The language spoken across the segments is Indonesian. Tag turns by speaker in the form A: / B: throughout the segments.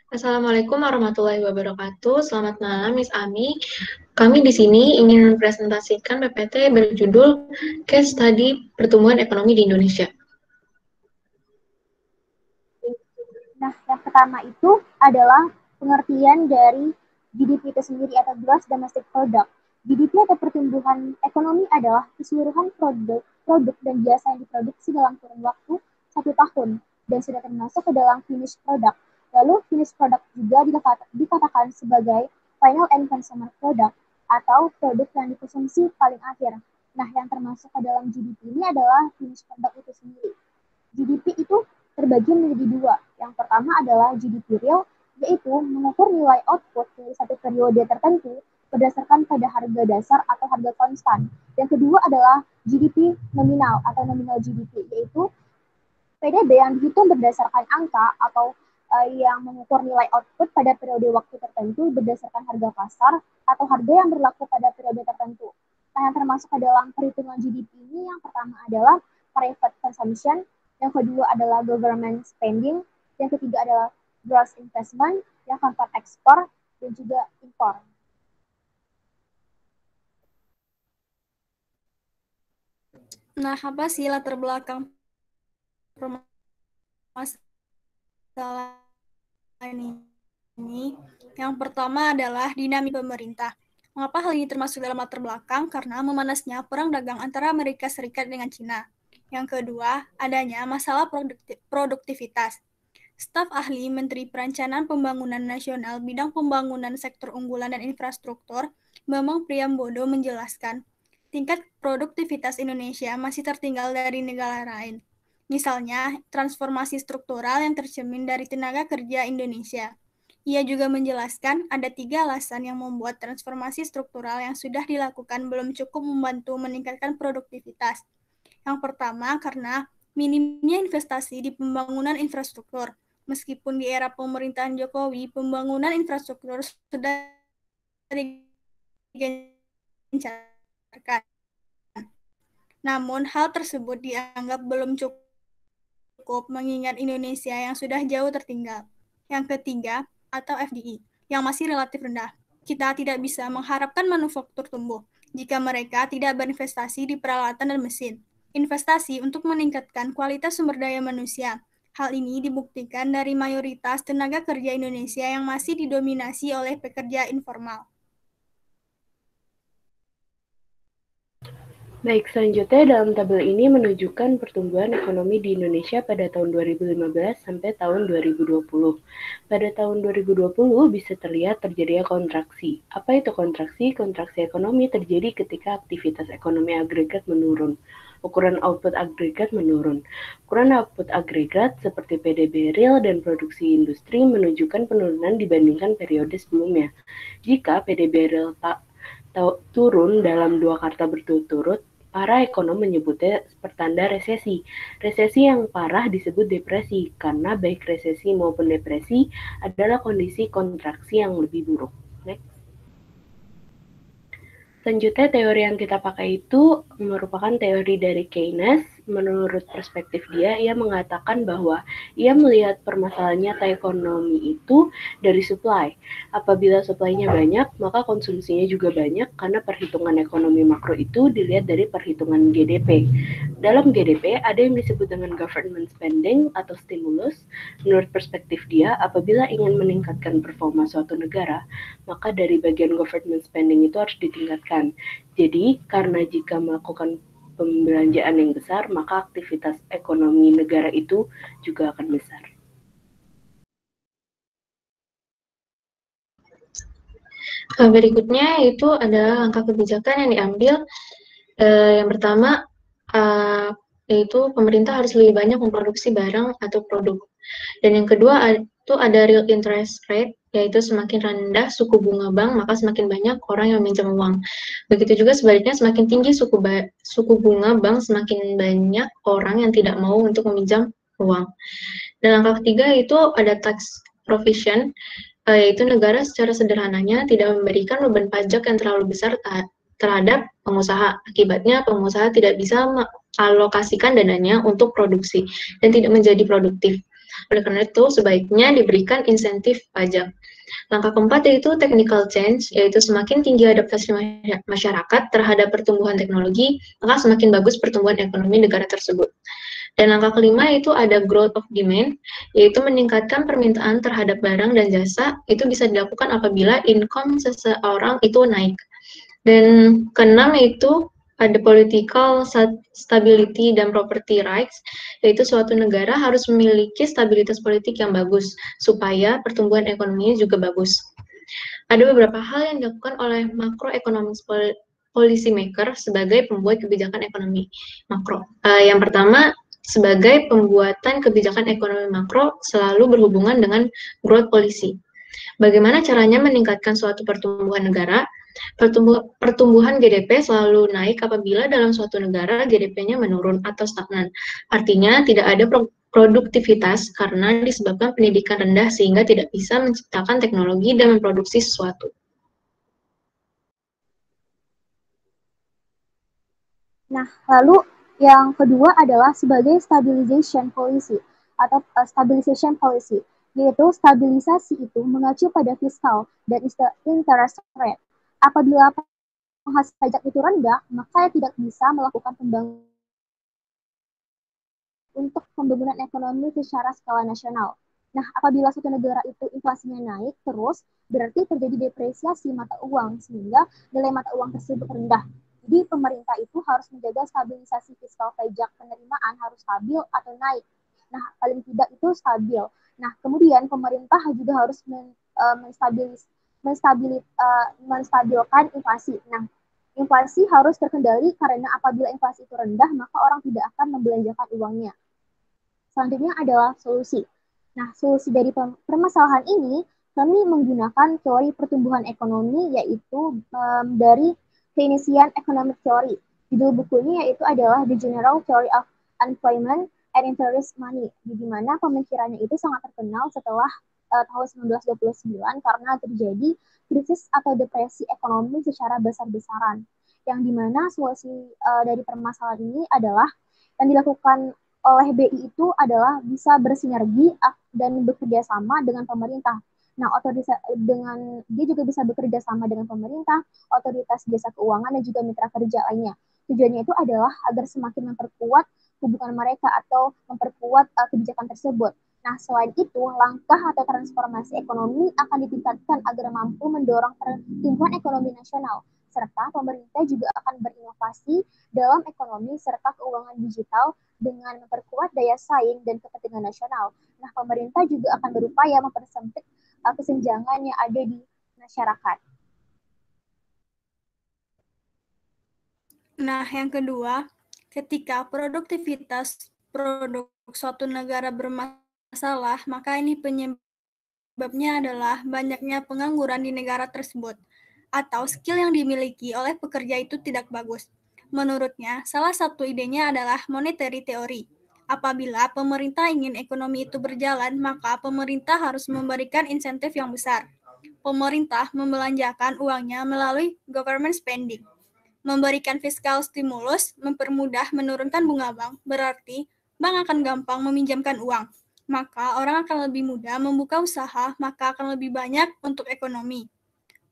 A: Assalamualaikum warahmatullahi wabarakatuh. Selamat malam, Miss Ami. Kami di sini ingin mempresentasikan PPT berjudul Case Study Pertumbuhan Ekonomi di Indonesia.
B: Nah, yang pertama itu adalah pengertian dari GDP itu sendiri atau Gross Domestic Product. GDP atau pertumbuhan ekonomi adalah keseluruhan produk dan jasa yang diproduksi dalam kurun waktu 1 tahun dan sudah termasuk ke dalam finished product. Lalu finished product juga dikatakan sebagai final end consumer product atau produk yang dikonsumsi paling akhir. Nah, yang termasuk ke dalam GDP ini adalah finished product itu sendiri. GDP itu terbagi menjadi dua. Yang pertama adalah GDP real, yaitu mengukur nilai output dari satu periode tertentu berdasarkan pada harga dasar atau harga konstan. Yang kedua adalah GDP nominal atau nominal GDP, yaitu PDB yang dihitung berdasarkan angka atau yang mengukur nilai output pada periode waktu tertentu berdasarkan harga pasar atau harga yang berlaku pada periode tertentu. Nah, yang termasuk ke dalam perhitungan GDP ini yang pertama adalah private consumption, yang kedua adalah government spending, yang ketiga adalah gross investment, yang keempat ekspor, dan juga impor.
C: Nah, apa sih latar belakang permasalahan ini? Yang pertama adalah dinamika pemerintah. Mengapa hal ini termasuk dalam latar belakang? Karena memanasnya perang dagang antara Amerika Serikat dengan Cina. Yang kedua, adanya masalah produktivitas. Staf ahli Menteri Perencanaan Pembangunan Nasional bidang pembangunan sektor unggulan dan infrastruktur, Bambang Priambodo menjelaskan, tingkat produktivitas Indonesia masih tertinggal dari negara lain. Misalnya, transformasi struktural yang tercermin dari tenaga kerja Indonesia. Ia juga menjelaskan ada 3 alasan yang membuat transformasi struktural yang sudah dilakukan belum cukup membantu meningkatkan produktivitas. Yang pertama, karena minimnya investasi di pembangunan infrastruktur. Meskipun di era pemerintahan Jokowi, pembangunan infrastruktur sudah digencarkan. Namun, hal tersebut dianggap belum cukup mengingat Indonesia yang sudah jauh tertinggal. Yang ketiga, atau FDI, yang masih relatif rendah. Kita tidak bisa mengharapkan manufaktur tumbuh jika mereka tidak berinvestasi di peralatan dan mesin. Investasi untuk meningkatkan kualitas sumber daya manusia. Hal ini dibuktikan dari mayoritas tenaga kerja Indonesia yang masih didominasi oleh pekerja informal.
D: Baik, selanjutnya dalam tabel ini menunjukkan pertumbuhan ekonomi di Indonesia pada tahun 2015 sampai tahun 2020. Pada tahun 2020 bisa terlihat terjadinya kontraksi. Apa itu kontraksi? Kontraksi ekonomi terjadi ketika aktivitas ekonomi agregat menurun. Ukuran output agregat menurun. Ukuran output agregat seperti PDB real dan produksi industri menunjukkan penurunan dibandingkan periode sebelumnya. Jika PDB real turun dalam 2 kuartal berturut-turut, para ekonom menyebutnya pertanda resesi. Resesi yang parah disebut depresi, karena baik resesi maupun depresi adalah kondisi kontraksi yang lebih buruk. Next. Selanjutnya, teori yang kita pakai itu merupakan teori dari Keynes. Menurut perspektif dia, ia mengatakan bahwa ia melihat permasalahan nyata ekonomi itu dari supply. Apabila supply-nya banyak, maka konsumsinya juga banyak karena perhitungan ekonomi makro itu dilihat dari perhitungan GDP. Dalam GDP, ada yang disebut dengan government spending atau stimulus. Menurut perspektif dia, apabila ingin meningkatkan performa suatu negara, maka dari bagian government spending itu harus ditingkatkan. Jadi, karena jika melakukan pembelanjaan yang besar, maka aktivitas ekonomi negara itu juga akan besar.
A: Berikutnya itu ada langkah kebijakan yang diambil. Yang pertama, yaitu pemerintah harus lebih banyak memproduksi barang atau produk. Dan yang kedua itu ada real interest rate, yaitu semakin rendah suku bunga bank, maka semakin banyak orang yang meminjam uang. Begitu juga sebaliknya, semakin tinggi suku bunga bank, semakin banyak orang yang tidak mau untuk meminjam uang. Dan langkah ketiga itu ada tax provision, yaitu negara secara sederhananya tidak memberikan beban pajak yang terlalu besar terhadap pengusaha. Akibatnya pengusaha tidak bisa mengalokasikan dananya untuk produksi dan tidak menjadi produktif. Oleh karena itu, sebaiknya diberikan insentif pajak. Langkah keempat yaitu technical change, yaitu semakin tinggi adaptasi masyarakat terhadap pertumbuhan teknologi, maka semakin bagus pertumbuhan ekonomi negara tersebut. Dan langkah kelima yaitu ada growth of demand, yaitu meningkatkan permintaan terhadap barang dan jasa, itu bisa dilakukan apabila income seseorang itu naik. Dan keenam yaitu ada political stability dan property rights, yaitu suatu negara harus memiliki stabilitas politik yang bagus, supaya pertumbuhan ekonominya juga bagus. Ada beberapa hal yang dilakukan oleh macroeconomic policy maker sebagai pembuat kebijakan ekonomi makro. Yang pertama, sebagai pembuatan kebijakan ekonomi makro selalu berhubungan dengan growth policy. Bagaimana caranya meningkatkan suatu pertumbuhan negara? Pertumbuhan GDP selalu naik apabila dalam suatu negara GDP-nya menurun atau stagnan. Artinya tidak ada produktivitas karena disebabkan pendidikan rendah sehingga tidak bisa menciptakan teknologi dan memproduksi sesuatu.
B: Nah, lalu yang kedua adalah sebagai stabilization policy atau stabilization policy, yaitu stabilisasi itu mengacu pada fiskal dan interest rate. Apabila penghasilan pajak itu rendah, maka tidak bisa melakukan pembangunan untuk pembangunan ekonomi secara skala nasional. Nah, apabila suatu negara itu inflasinya naik terus, berarti terjadi depresiasi mata uang, sehingga nilai mata uang tersebut rendah. Jadi pemerintah itu harus menjaga stabilisasi fiskal pajak penerimaan harus stabil atau naik. Nah, paling tidak itu stabil. Nah, kemudian pemerintah juga harus menstabilkan inflasi. Nah, inflasi harus terkendali karena apabila inflasi itu rendah, maka orang tidak akan membelanjakan uangnya. Selanjutnya adalah solusi. Nah, solusi dari permasalahan ini, kami menggunakan teori pertumbuhan ekonomi, yaitu dari Keynesian Economic Theory. Judul bukunya yaitu adalah The General Theory of Unemployment and Interest Money, di mana pemikirannya itu sangat terkenal setelah tahun 1929 karena terjadi krisis atau depresi ekonomi secara besar-besaran. Yang dimana solusi dari permasalahan ini adalah yang dilakukan oleh BI itu adalah bisa bersinergi dan bekerja sama dengan pemerintah. Nah, dia juga bisa bekerja sama dengan pemerintah, otoritas jasa keuangan, dan juga mitra kerja lainnya. Tujuannya itu adalah agar semakin memperkuat hubungan mereka atau memperkuat kebijakan tersebut. Nah, selain itu, langkah atau transformasi ekonomi akan ditingkatkan agar mampu mendorong pertumbuhan ekonomi nasional, serta pemerintah juga akan berinovasi dalam ekonomi serta keuangan digital dengan memperkuat daya saing dan kepentingan nasional. Nah, pemerintah juga akan berupaya mempersempit kesenjangan yang ada di masyarakat.
C: Nah, yang kedua, ketika produktivitas produk suatu negara bermasalah, maka ini penyebabnya adalah banyaknya pengangguran di negara tersebut, atau skill yang dimiliki oleh pekerja itu tidak bagus. Menurutnya, salah satu idenya adalah monetary theory. Apabila pemerintah ingin ekonomi itu berjalan, maka pemerintah harus memberikan insentif yang besar. Pemerintah membelanjakan uangnya melalui government spending. Memberikan fiskal stimulus, mempermudah menurunkan bunga bank, berarti bank akan gampang meminjamkan uang. Maka orang akan lebih mudah membuka usaha, maka akan lebih banyak untuk ekonomi.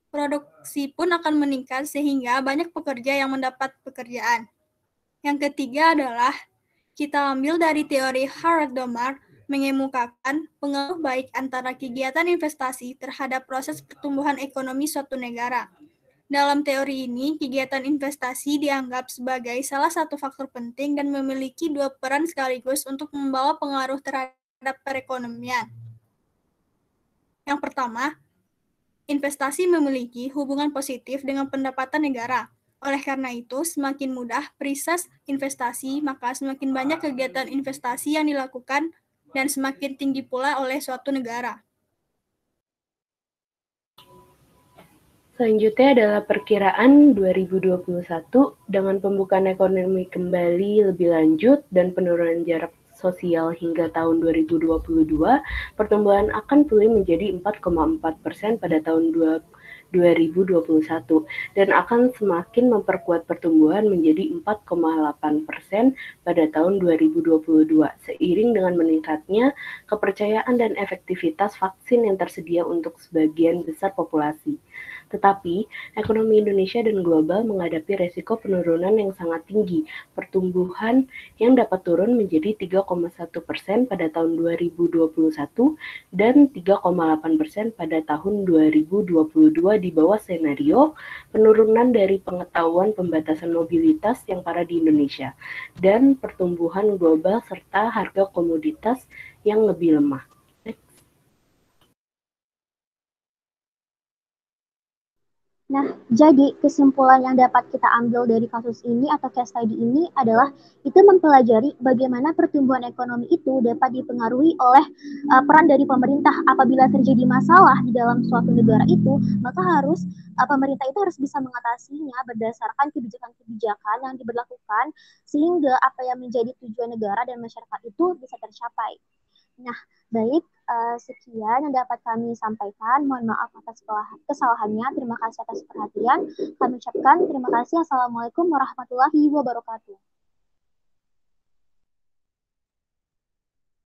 C: Produksi pun akan meningkat sehingga banyak pekerja yang mendapat pekerjaan. Yang ketiga adalah kita ambil dari teori Harold Domar mengemukakan pengaruh baik antara kegiatan investasi terhadap proses pertumbuhan ekonomi suatu negara. Dalam teori ini, kegiatan investasi dianggap sebagai salah satu faktor penting dan memiliki dua peran sekaligus untuk membawa pengaruh terhadap perekonomian. Yang pertama, investasi memiliki hubungan positif dengan pendapatan negara. Oleh karena itu, semakin mudah proses investasi, maka semakin banyak kegiatan investasi yang dilakukan dan semakin tinggi pula oleh suatu negara.
D: Selanjutnya adalah perkiraan 2021 dengan pembukaan ekonomi kembali lebih lanjut dan penurunan jarak sosial hingga tahun 2022, pertumbuhan akan pulih menjadi 4,4% pada tahun 2021 dan akan semakin memperkuat pertumbuhan menjadi 4,8% pada tahun 2022 seiring dengan meningkatnya kepercayaan dan efektivitas vaksin yang tersedia untuk sebagian besar populasi. Tetapi, ekonomi Indonesia dan global menghadapi resiko penurunan yang sangat tinggi, pertumbuhan yang dapat turun menjadi 3,1% pada tahun 2021 dan 3,8% pada tahun 2022 di bawah skenario penurunan dari pengetahuan pembatasan mobilitas yang parah di Indonesia dan pertumbuhan global serta harga komoditas yang lebih lemah.
B: Nah, jadi kesimpulan yang dapat kita ambil dari kasus ini atau case study ini adalah itu mempelajari bagaimana pertumbuhan ekonomi itu dapat dipengaruhi oleh peran dari pemerintah. Apabila terjadi masalah di dalam suatu negara itu, maka pemerintah itu harus bisa mengatasinya berdasarkan kebijakan-kebijakan yang diberlakukan sehingga apa yang menjadi tujuan negara dan masyarakat itu bisa tercapai. Nah, baik, sekian yang dapat kami sampaikan. Mohon maaf atas kesalahannya. Terima kasih atas perhatian. Kami ucapkan terima kasih. Assalamualaikum warahmatullahi wabarakatuh.